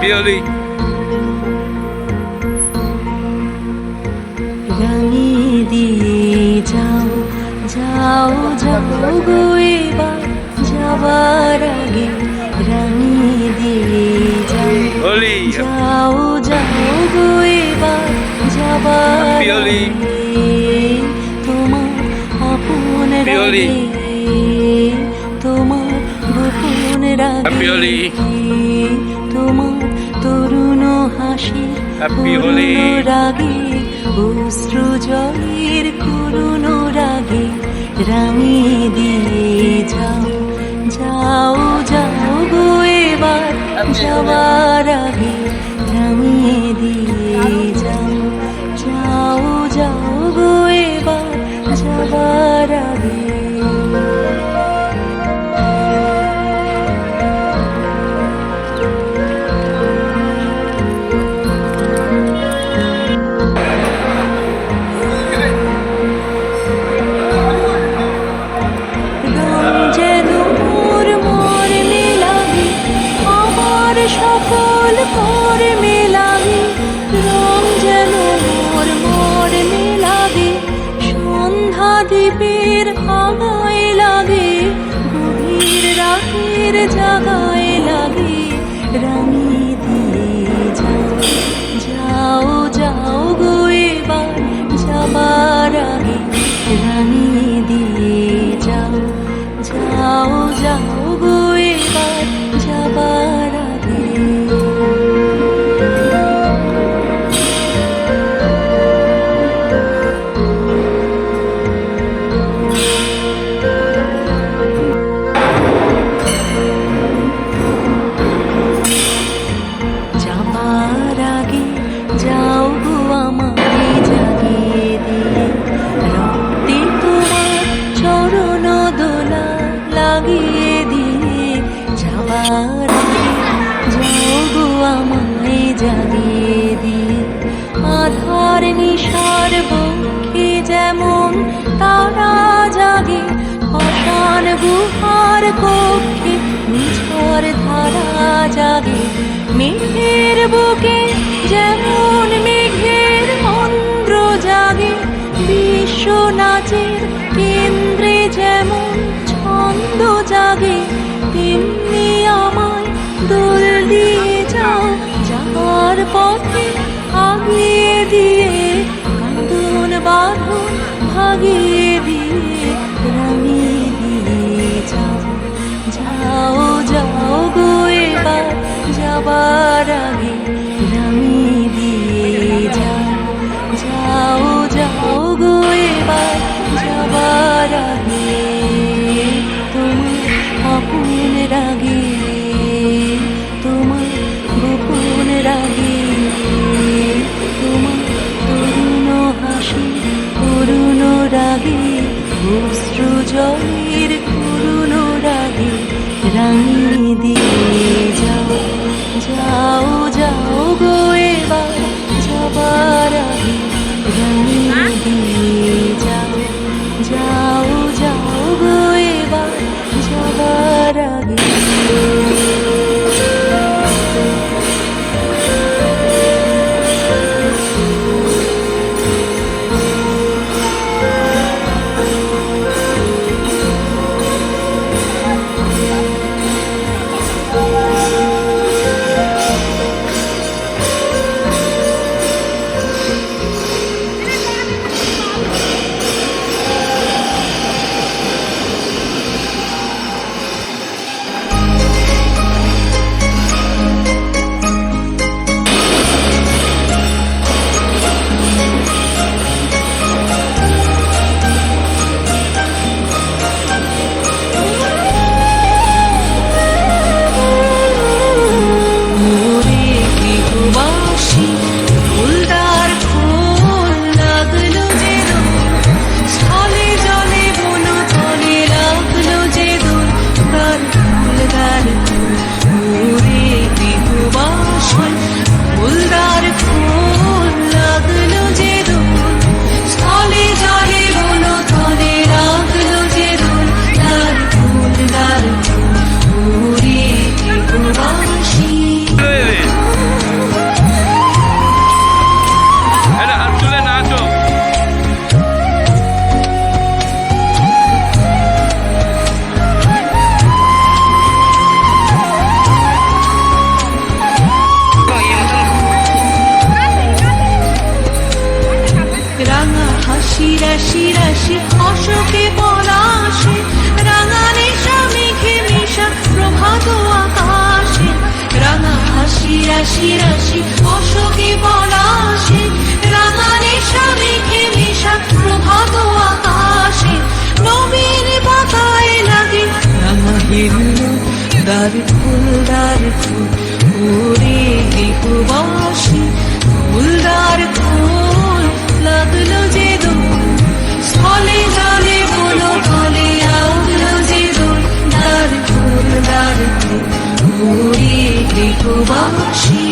Billy. রাঙিয়ে দিয়ে যাও যাও যাও গো এবার যাবার আগে রাঙিয়ে দিয়ে যাও Billy. যাও যাও গো এবার যাবার Billy. আগে তোমার আপন Billy. রাগে তোমার গোপন Happy Holi. রাগে তোমার তরুণ হাসি Happy Holi. রাগে অশ্রু জলের করুণ রাগে রাঙিয়ে দিয়ে যাও যাও যাও গো এবার যাওয়ার আগে রাঙিয়ে দিয়ে যাও যাও যাও গো এবার যাওয়ার আগে সকল কর্মে লাগে রং যেন মোর মর্মে লাগে সন্ধ্যা দ্বীপের আগায় লাগে গভীর রাতের জাগায় লাগে রাঙিয়ে দিয়ে যাও যাও যাও গো এবার যাবার আগে রাঙিয়ে দিয়ে যাও যাও যাও গো এবার যাবার আগে যাবার আগে যাও গো আমায় জাগিয়ে দিয়ে রক্তে তোমার চরণ দোলা লাগিয়ে দিয়ে যাবার আগে যাও গো আমায় জাগিয়ে দিয়ে আধার নিশার বক্ষে যেমন তারা জাগে অশান গুহার কক্ষে নিঝড় ধারা জাগে মেঘের বুকে যেমন মেঘের মন্দ্র জাগে বিশ্ব নাচের কেন্দ্রে যেমন ছন্দ জাগে তেমনি আমায় দোল দিয়ে যাও যাওয়ার পথে আগিয়ে দিয়ে কাঁদন বাঁধন ভাগিয়ে দিয়ে রাঙিয়ে দিয়ে যাও যাও যাও গো এবার যাবার আগে রাঙিয়ে দিয়ে যাও যাও যাও গো এবার যাবার আগে তোমার আপন রাগে তোমার গোপন রাগে তোমার তরুণ হাসি করুণ রাগে অশ্রু জলের করুণ রাগে রাঙিয়ে দিয়ে যাও যাও যাও গো এবার যাবার আগে রাঙিয়ে দিয়ে যাও যাও যাও গো এবার যাবার আগে ফুলদার ফুল ওরে গৃহবাসী ফুলদার ফুল লাগলো যে দোল স্থলে জলে বলো তলে লাগলো যে দোল দার ফুল ওরে গৃহবাসী এটা হাত তুলে নাচো রাঙা হাসি রাশি রাশি অশোকে পলাশে রাঙা নেশা মেঘে মেশা প্রভাত আকাশে রাঙা হাসি রাশি রাশি অশোকে পলাশে রাঙা নেশা মেঘে মেশা প্রভাত আকাশে নবীন পাতায় লাগে রাঙা হিরণ দার ফুল ওরে গৃহবাসী ফুলদার ফুল লাগলো যে দোল স্থলে জলে বলো তলে লাগলো যে দোল দার ফুল ওরে গৃহবাসী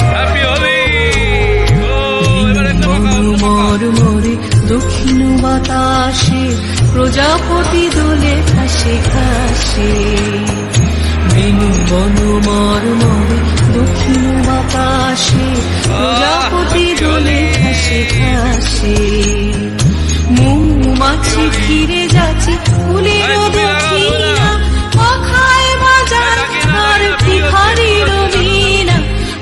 হ্যাপি হোলি মরে দক্ষিণ বাতাসে প্রজাপতি দোলে ঘাসে ঘাসে বেনু বন মরে দক্ষিণ বাতাসে প্রজাপতি দোলে ঘাসে ঘাসে মৌমাছি ফিরে যাচ্ছে ফুলের দক্ষিণা পাখায় বাজার আর ভিখারি রবিনা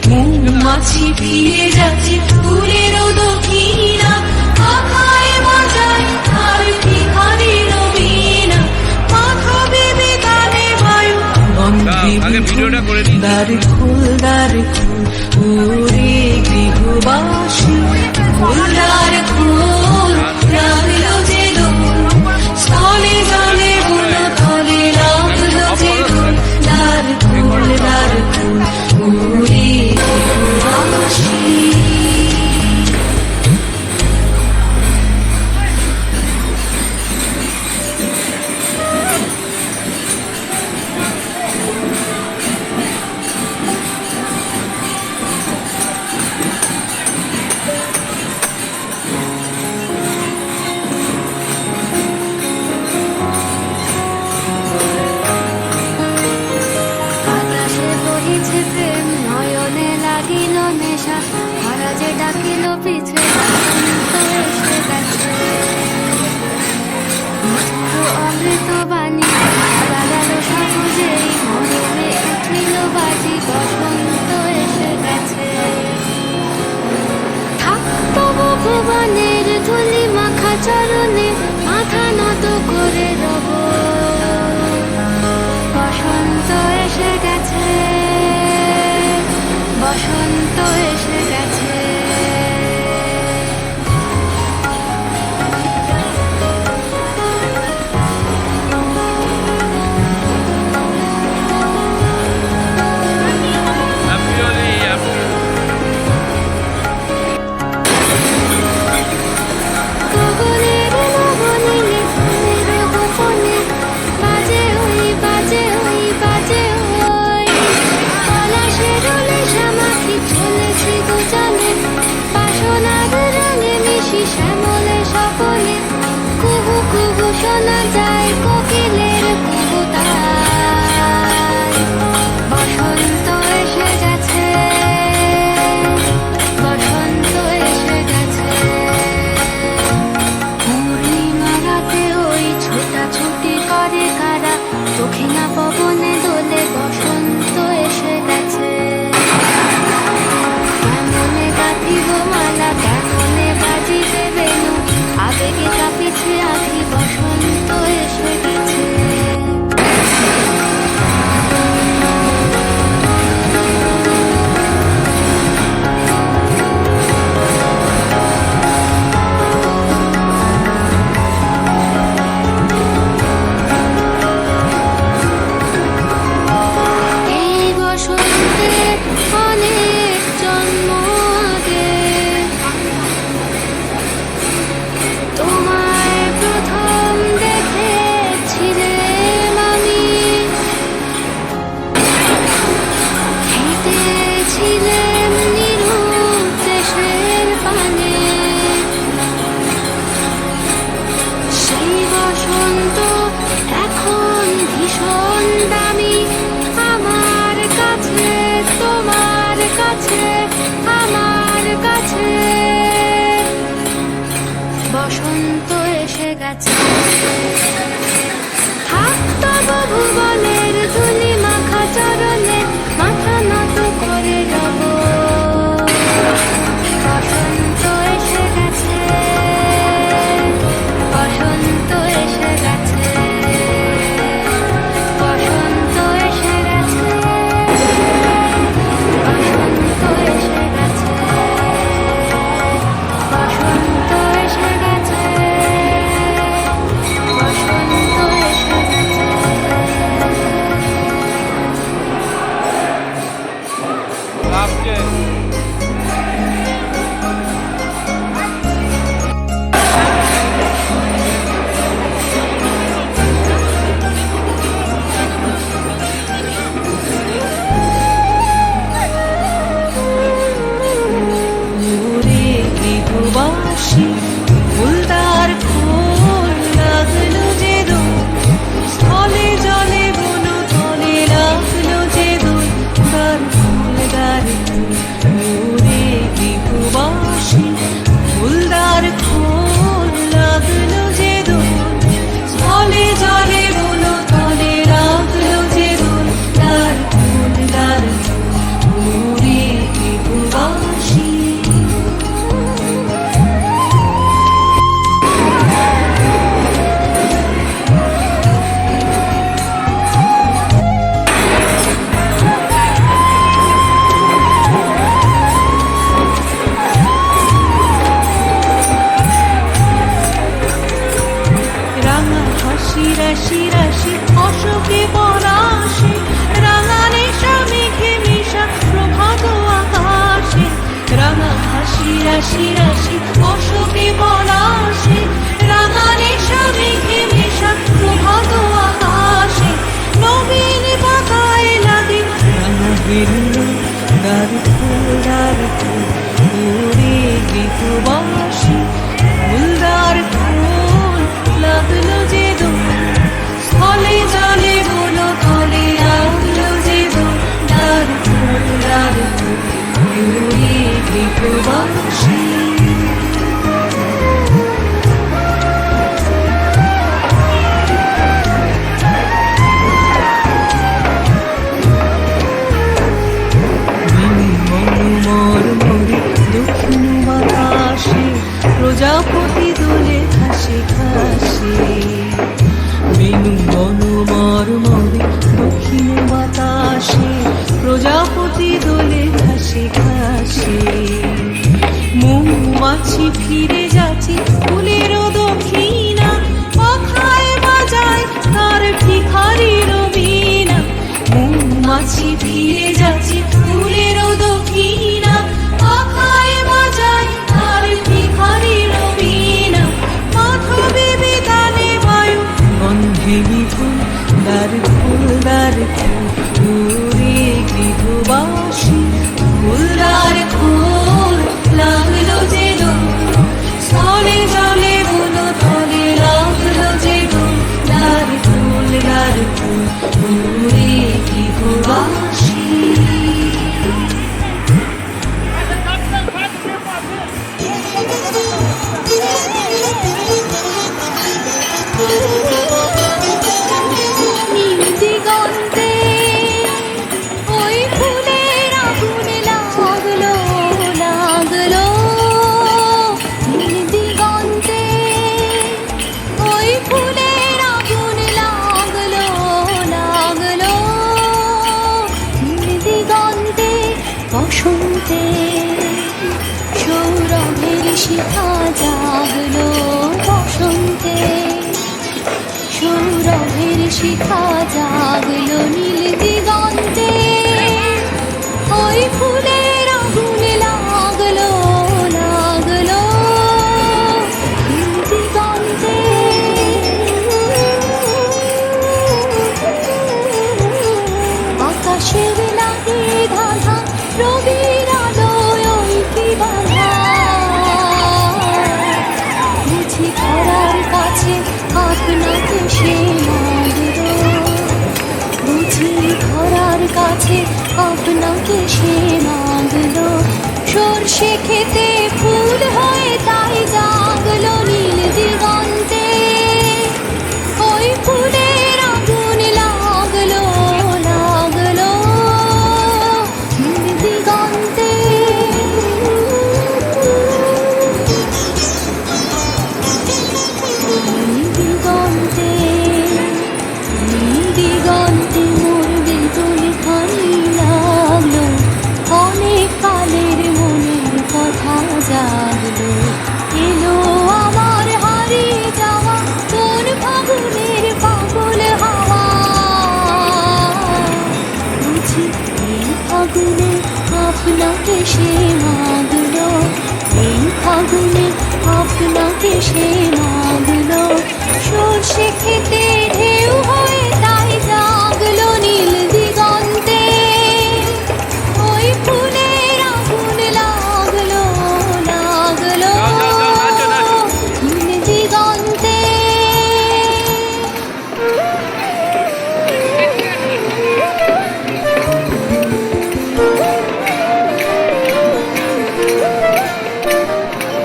মৌমাছি ফিরে যাচ্ছে ফুলের দক্ষিণা পাখায় বাজায় আর ভিখারি রবিনা পাখা বেঁধে তালে বায়ু আগে ভিডিওটা করে দিই দার ফুল ওরে গৃহবাসী ফুলদার ফুল লাগলো যে দোল স্থলে জলে বলো তলে লাগলো যে দোল দার ফুল ওরে গৃহবাসী আকাশে বহিছে প্রেম নয়নে লাগিল নেশা মহারাজে ডাকিল পিছে বসন্ত এসে গেছে মধুর অমৃত বাণী বাজালো সহজেই মরমে উঠিল বাজি বসন্ত এসে গেছে থাক তবু ভুবনের ধুলি মাখা চরণে মাথা নত করে রব বসন্ত এসে গেছে বসন্ত এসে গেছে হ্যাপি হোলি গগনের নবনীলে ফুলের গোপনে বাজে ওই বাজে ওই বাজে ওই পলাশে রোলে শ্যামাখি চলেছি দুজনে বাসনার রঙে মিশি শ্যামলে সকলে কুহু কুহু শোনা যায় কোকিলের কুহুতায় বসন্ত এসে গেছে বসন্ত এসে গেছে পূর্ণিমা রাতে ওই ছোটাছুটি করে কারা দক্ষিণা পবনে দোলে বসন্ত এসে গেছে কেমনে গাঁথিব মালা কেমনে বাজিবে বেনু আবেগে কাঁপিছে আখি বসন্ত এসে গেছে গেছে। হাত তবু ভুবনের ধুলি মাখা চরণে মাথা নত করে যাব। বসন্ত এসে গেছে, বসন্ত এসে গেছে, বসন্ত এসে গেছে, বসন্ত এসে গেছে, বসন্ত এসে গেছে, বসন্ত এসে গেছে। আপকে ওরে বিধুবাসী ফুলদার ফুল লাগলো যে দোল, স্থলে জলে বন তলে লাগলো যে দোল, তার ফুল দার ফুল। ওরে বিধুবাসী ফুলদার ফুল লাগলো যে দোল, স্থলে জলে বন তলে লাগলো যে দোল, তার ফুল দার ফুল। ওরে বিধুবাসী রাঙা হাসি রাশি রাশি অশোকে পলাশে, রাঙা নেশা মেঘে মিশা প্রভাত আকাশে। রাঙা হাসি রাশি রাশি অশোকে পলাশে, রাঙা নেশা মেঘে মিশা প্রভাত আকাশে। নবীন পাতায় লাগে রাঙা বেলুন, দার ফুল দার ফুল। ওরে বিধুবাসী ফুলদার ফুল লাগলো যে দোল, স্থলে জলে বন তলে লাগলো যে দোল, দার ফুল দার ফুল। ওরে বিধুবাসী মনোমর মরে দক্ষিণ বাতাসে, প্রজাপতি দোলে ঘাসে ঘাসে। বেনু মনোমর মরে দক্ষিণ বাতাসে, প্রজাপতি দোলে ঘাসে ঘাসে। মৌমাছি ফিরে যাচ্ছে ফুলেরও দক্ষিণা, পাখায় বাজায় তার ভিখারির বীণা। মৌমাছি ফিরে যাচ্ছে ফুলেরও দক্ষিণা, পাখায় বাজায় তার ভিখারির বীণা। মাধবী বিতানে বায়ু গন্ধে মিথুন, দার ফুল দার ফুল। ওরে বিধুবাসী ফুলদার ফুল লাগলো যে দোল, স্থলে জলে বন তলে লাগলো যে দোল, দার ফুল দার ফুল। ওরে বিধুবাসী নীল দিগন্তে ওই ফুলের আগুন লাগলো লাগলো। নীল দিগন্তে ওই ফুলের আগুন লাগলো লাগলো। নীল দিগন্তে বসন্তে সৌরভের শিখা জাগলো। বসন্তে সৌরভের শিখা জাগলো। নীল দিগন্তে ওই ফুলের আগুন লাগলো লাগলো। নীল দিগন্তে আকাশের লাগে ধাঁধা, রবির আলোয় ওই কি বাধা। বুঝি ধরার কাছে আপনাকে সে মাগলো, বুঝি ধরার কাছে আপনাকে সে মাগলো। সর্ষে খেতে ফুল হয়ে তাই জাগলো নীল দিগন্তে। এসে মাগলো, এই ফাগুনে আপনাকে সে মাগলো। সর্ষে খেতে ঢেউ হয়ে তাই জাগলো নীল দিগন্তে, ওই ফুলের আগুন লাগলো লাগলো নাচো, নাচো। নীল দিগন্তে।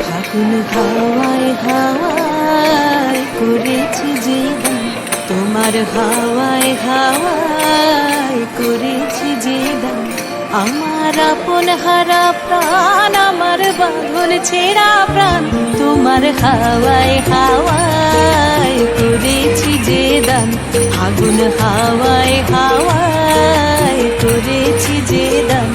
ফাগুন হাওয়ায় হাওয়ায় করেছি যে দান, তোমার হাওয়ায় হাওয়ায় করেছি যে দান। আমার আপন হারা প্রাণ, আমার বাঁধন ছেঁড়া প্রাণ, তোমার হাওয়ায় হাওয়ায় করেছি যে দান। ফাগুন হাওয়ায় হাওয়ায় করেছি যে দান।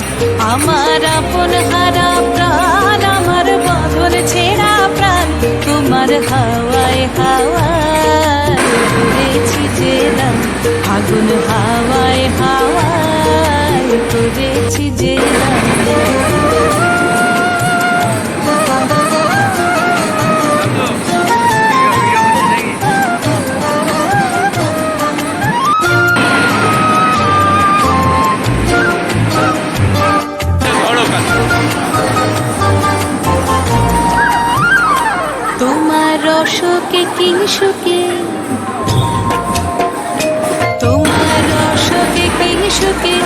আমার আপন হারা প্রাণ, আমার বাঁধন ছেঁড়া প্রাণ, তোমার হাওয়ায় হাওয়ায় করেছি যে দান। ফাগুন হাওয়ায় হাওয়ায় করেছি যে দান। বড় কাজ। তোমার রসকে কিংসুকে, তোমার রসকে কিংসুকে,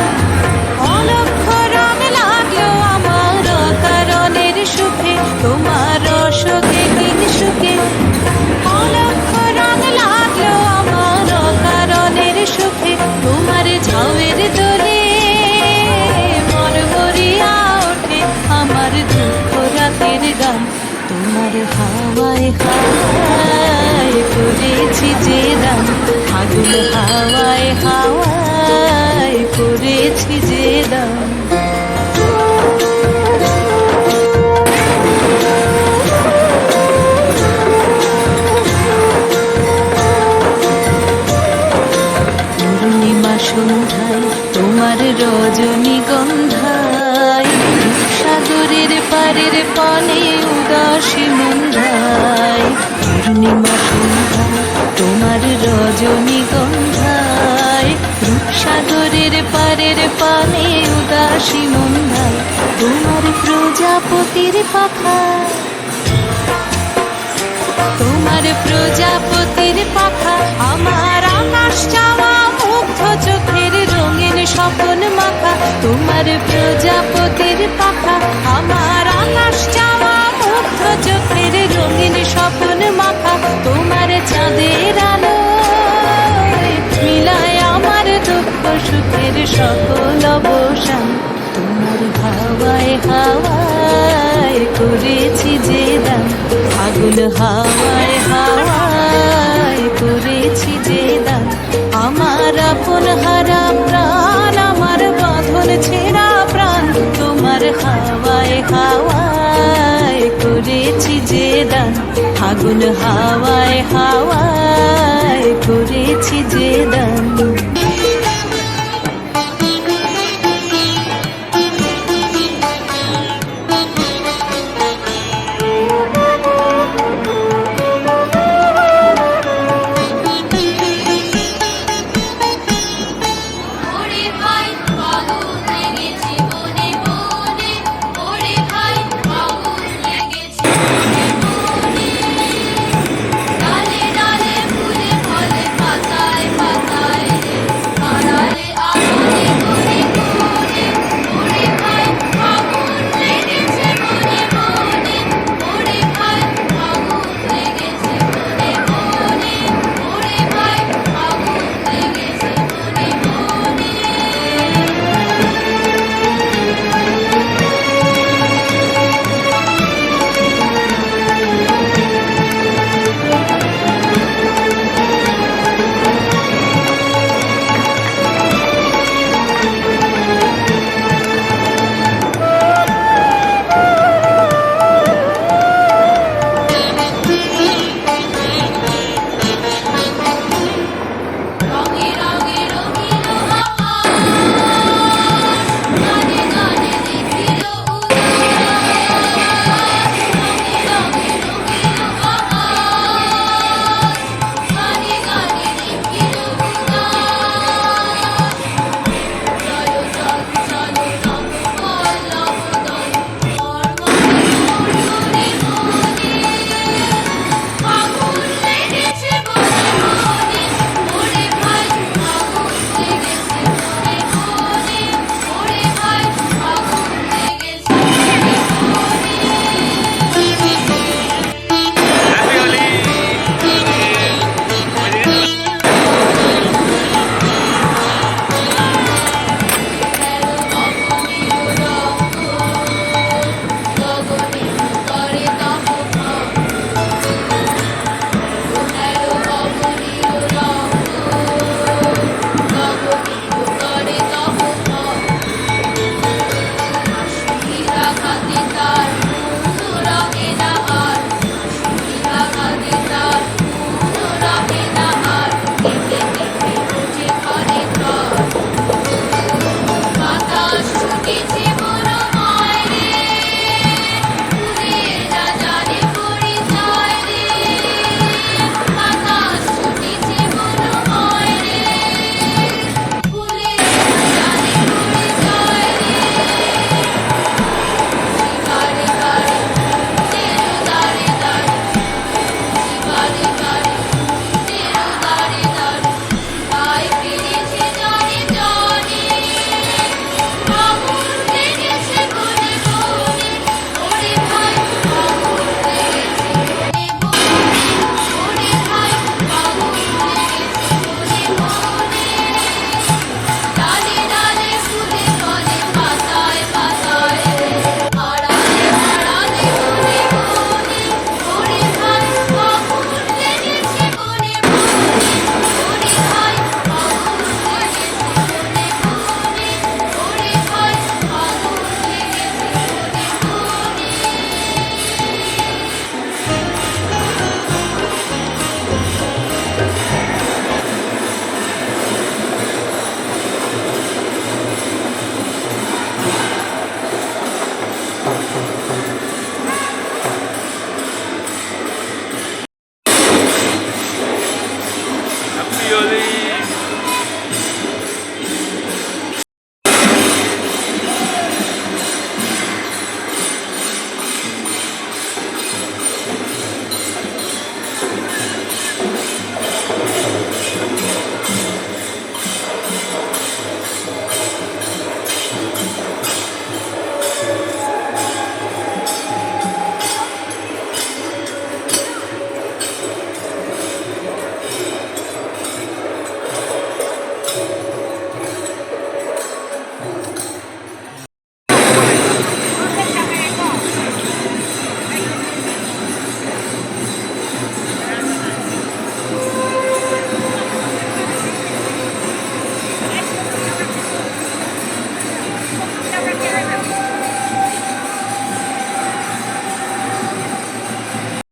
অলক্ষ রং লাগলো আমার কারণের সুখে। তোমার রসকে কিংসুকে, অলক্ষ রং লাগলো আমার কারণের সুখে। তোমার ঝাউয়ের দোলে মন ভরিয়া ওঠে আমার দুঃখ রাতের গান। তোমার হাওয়ায় হাওয়ায় করেছি যে দান। ফাগুন হাওয়ায় হাওয়ায় করেছি যে দান। পূর্ণিমা সন্ধ্যায় তোমার রজনীগন্ধায়, সাগরের পারের পানে উদাসী মন্ধায়। পূর্ণিমা সন্ধ্যায় তোমার রজনীগন্ধায়, রূপসাগরের পারের পানে উদাসী মন্ধায়। তোমার প্রজাপতির পাখা, তোমার প্রজাপতির পাখা, আমার আকাশ চাওয়া মুগ্ধ চোখের রঙিন স্বপন মাখা। তোমার প্রজাপতির পাখা, আমার আকাশ চাওয়া মুগ্ধ চোখের রঙিন স্বপন মাখা। তোমার চাঁদের আলো মিলায় আমার দুঃখ সুখের সকল অবসান। তোমার হাওয়ায় হাওয়ায় করেছি যে দান। ফাগুন হাওয়ায় হাওয়ায় করেছি যে দান। আমার আপন হারা প্রাণ, আমার বাঁধন ছেঁড়া প্রাণ, তোমার হাওয়ায় হাওয়ায় করেছি যে দান। ফাগুন হাওয়ায় হাওয়ায় করেছি যে দান।